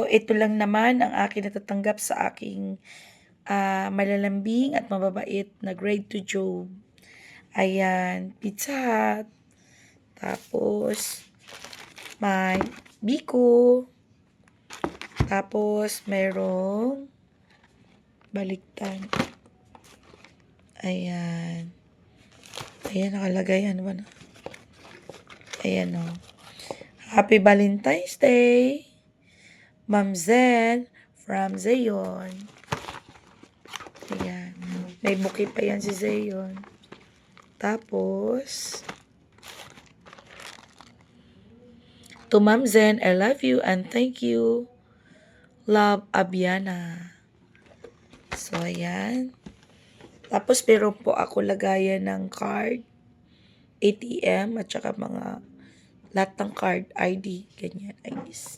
ito lang naman ang aking natatanggap sa aking malalambing at mababait na grade 2 job. Ayan, Pizza Hut. Tapos, may Biko. Tapos, merong baliktad. Ayan. Ayan, nakalagay. Ano ba na? Ayan, o. Happy Valentine's Day, Ma'am Zen from Zayon. Ayan. May bouquet pa yan si Zayon. Tapos, to Ma'am Zen, I love you and thank you. Love, Abiana. So, ayan. Tapos, meron po ako lagayan ng card, ATM, at saka mga lahat ng card, ID, ganyan, IDs.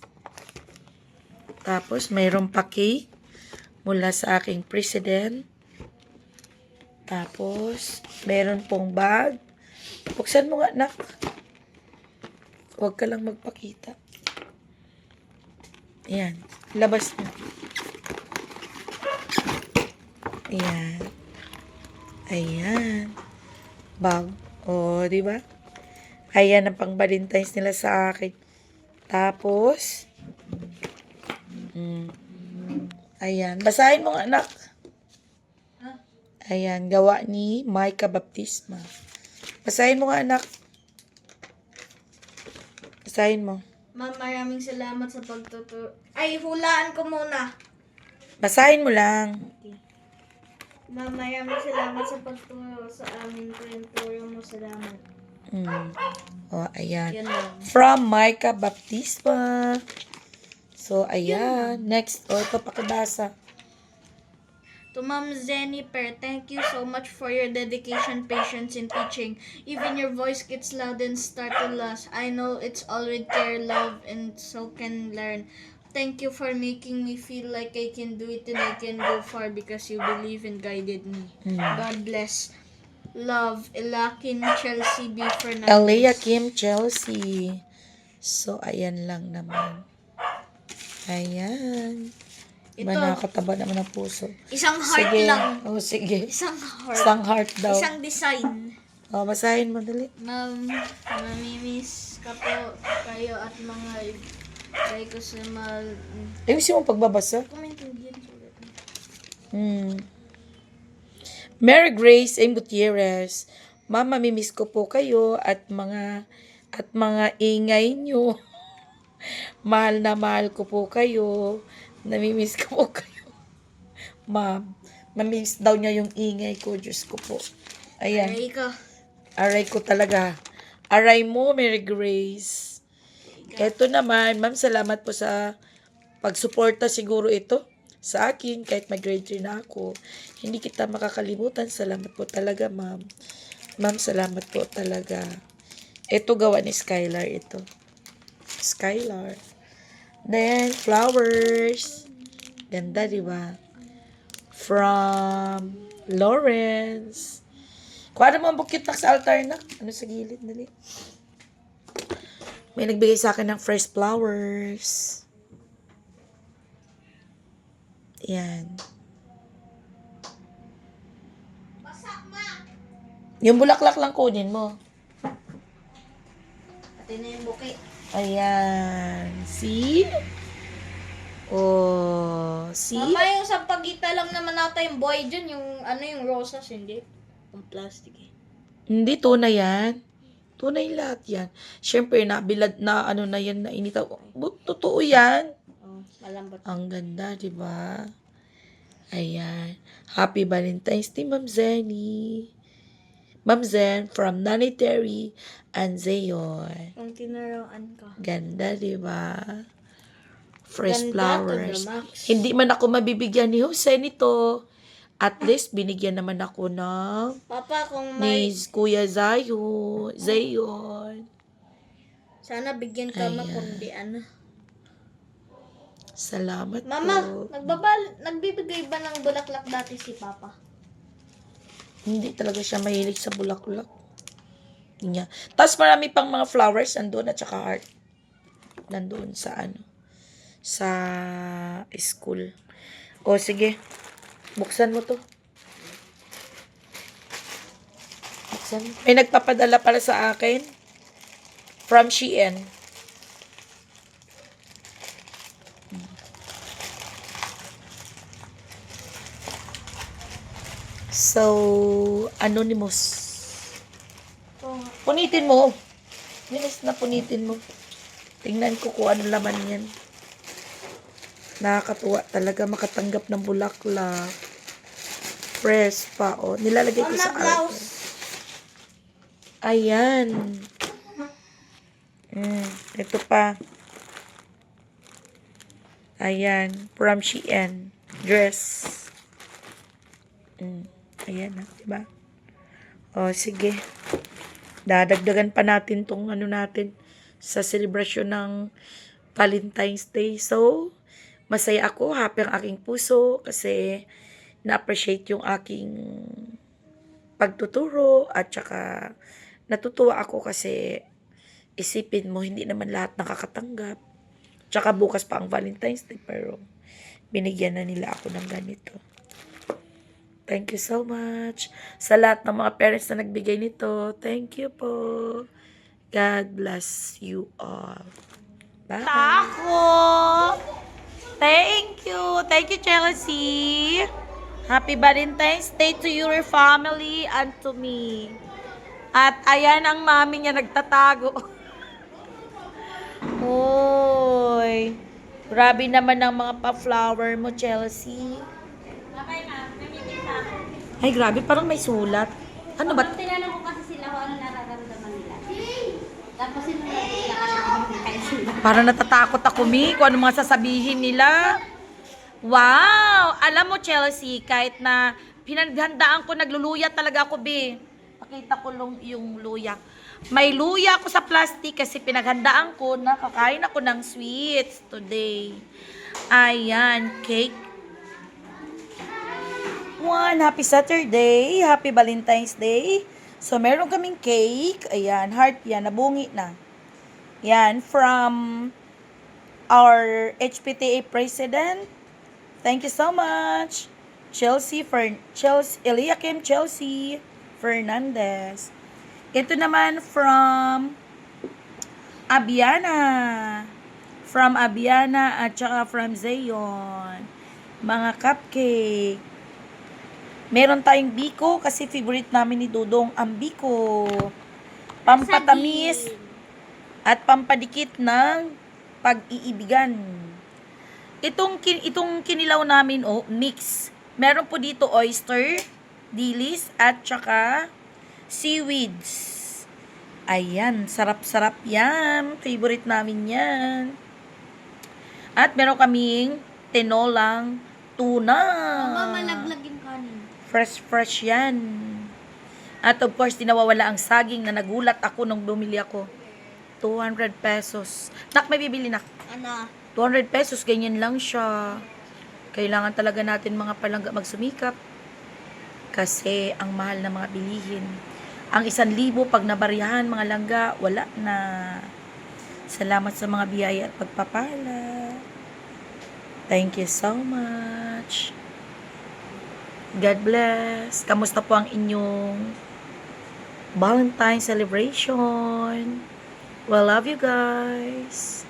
Tapos, mayroon pa cake mula sa aking president. Tapos, meron pong bag. Buksan mo nga, anak. Huwag ka lang magpakita. Ayan. Labas mo. Ayan. Ayan. Bag. O, di ba? Ayan ang pang Valentine's nila sa akin. Tapos, ayan. Basahin mo nga, anak. Ayan. Gawa ni Micah Baptisma. Basahin mo nga, anak. Basahin mo. Ma'am, maraming salamat sa pagtuturo. Ay, hulaan ko muna. Basahin mo lang. Okay. Ma'am, maraming salamat sa pagturo sa amin. Turo mo, salamat. O, ayan. Yan lang. From Micah Baptisma. So, ayan. Next. O, ito pakibasa. To Ma'am Jennifer, thank you so much for your dedication, patience in teaching. Even your voice gets loud and startle us. I know it's all with care, love, and so can learn. Thank you for making me feel like I can do it and I can go far because you believe and guided me. God bless. Love, Elakin Chelsea B. Fernandez. Alea Kim Chelsea. So, ayan lang naman. Ayan. Diba, Ito. nakakataba naman ang puso. Isang heart Sige. lang. O, sige. Isang heart. Isang heart daw. Isang design. O, basahin mo, dali. Ma'am, namimiss ka po kayo at mga kay ko sa mal... Ayusin mo pagbabasa. Kumintindihan ko. Mary Grace M. Gutierrez. Mama, mamimiss ko po kayo at mga ingay nyo. Mahal na mahal ko po kayo. Namimiss ko po kayo. Ma'am, mamimiss daw niya yung ingay ko. Diyos ko po. Ayan. Aray ka. Aray ko talaga. Aray mo, Mary Grace. Ito naman, ma'am, salamat po sa pagsuporta siguro ito sa akin kahit mag-grade 3 na ako. Hindi kita makakalimutan. Salamat po talaga, ma'am. Ma'am, salamat po talaga. Ito gawa ni Skylar ito. Skylar. Then, flowers. Ganda, di ba? From Lawrence. Kuha naman bukit na sa altar na. Ano sa gilid? Dali. May nagbigay sa akin ng fresh flowers. Yan. Yung bulaklak lang kunin mo. Pati na yung bukit. Ayan. See? Oh, see? Mama, yung sa pagita lang naman nata yung boy dyan. Yung ano yung rosas, hindi. Yung plastic eh. Hindi, tunay yan. Tunay lahat yan. Siyempre, nabilad na ano na yan na inita. Totoo yan. Oh, malambot. Ang ganda, di ba? Ayan. Happy Valentine's Day, Ma'am Zenny. Ma'am Zen from Nanny Terry and Zayon. Kung tinaraan ka. Ganda, di ba? Fresh Ganda flowers. to the max. Hindi man ako mabibigyan ni Jose nito. At least, binigyan naman ako ng Papa, kung ni may... Kuya Zayon. Sana bigyan ka Ayan. kundi ano. Salamat Mama, po. nagbibigay ba ng bulaklak dati si Papa? Hindi talaga siya mahilig sa bulaklak. Niya. Tapos marami pang mga flowers nandun at saka heart. Nandun sa ano. sa school. O, sige. Buksan mo to. Buksan mo. May nagpapadala para sa akin. From Shein. So, anonymous. Punitin mo. Bilis na punitin mo. Tingnan ko kung ano laman yan. Nakakatuwa talaga makatanggap ng bulaklak. Press pa, oh. Nilalagay ko sa alcohol. Ayan. Ito pa. Ayan. From Shein. Dress. Ayan na, diba? O, sige. Dadagdagan pa natin tong ano natin sa selebrasyon ng Valentine's Day. So, masaya ako, happy ang aking puso kasi na-appreciate yung aking pagtuturo at saka natutuwa ako kasi isipin mo, hindi naman lahat nakakatanggap. Tsaka bukas pa ang Valentine's Day pero binigyan na nila ako ng ganito. Thank you so much sa lahat ng mga parents na nagbigay nito. Thank you po. God bless you all. Bye. Ako. Thank you. Thank you, Chelsea. Happy Valentine's Day to your family and to me. At ayan ang mami niya nagtatago. Uy. Grabe naman ang mga pa-flower mo, Chelsea. Ay, grabe. Parang may sulat. Ano ba? Tinanong ko kasi sila kung ano nararamdaman nila. Tapos sinulat sila kasi kayo sila. Parang natatakot ako, Mi, kung ano mga sasabihin nila. Wow! Alam mo, Chelsea, kahit na pinaghandaan ko, nagluluya talaga ako, Bi. Pakita ko yung luya. May luya ako sa plastic kasi pinaghandaan ko na kakain ako ng sweets today. Ayan, cake. Happy Saturday, happy Valentine's Day. So, meron kaming cake. Ayan, heart yan, nabungi na. Yan, from our HPTA President. Thank you so much. Eliakim Chelsea Fernandez. Ito naman from Abiana. From Abiana at saka from Zayon. Mga cupcake. Meron tayong biko kasi favorite namin ni Dudong ang biko. Pampatamis at pampadikit ng pag-iibigan. Itong kinilaw namin, mix. Meron po dito oyster, dilis, at saka seaweeds. Ayan, sarap-sarap yan. Favorite namin yan. At meron kaming tinolang tuna. Mama, malaglag yung kanin. Fresh yan. At of course, di nawawala ang saging na nagulat ako nung bumili ako. 200 pesos. Nak, may bibili, nak. Ano? 200 pesos, ganyan lang siya. Kailangan talaga natin mga palangga magsumikap. Kasi ang mahal na mga bilihin. Ang 1,000 pag nabarihan, mga langga, wala na. Salamat sa mga biyaya at pagpapala. Thank you so much. God bless. Kamusta po ang inyong Valentine celebration? We love you guys.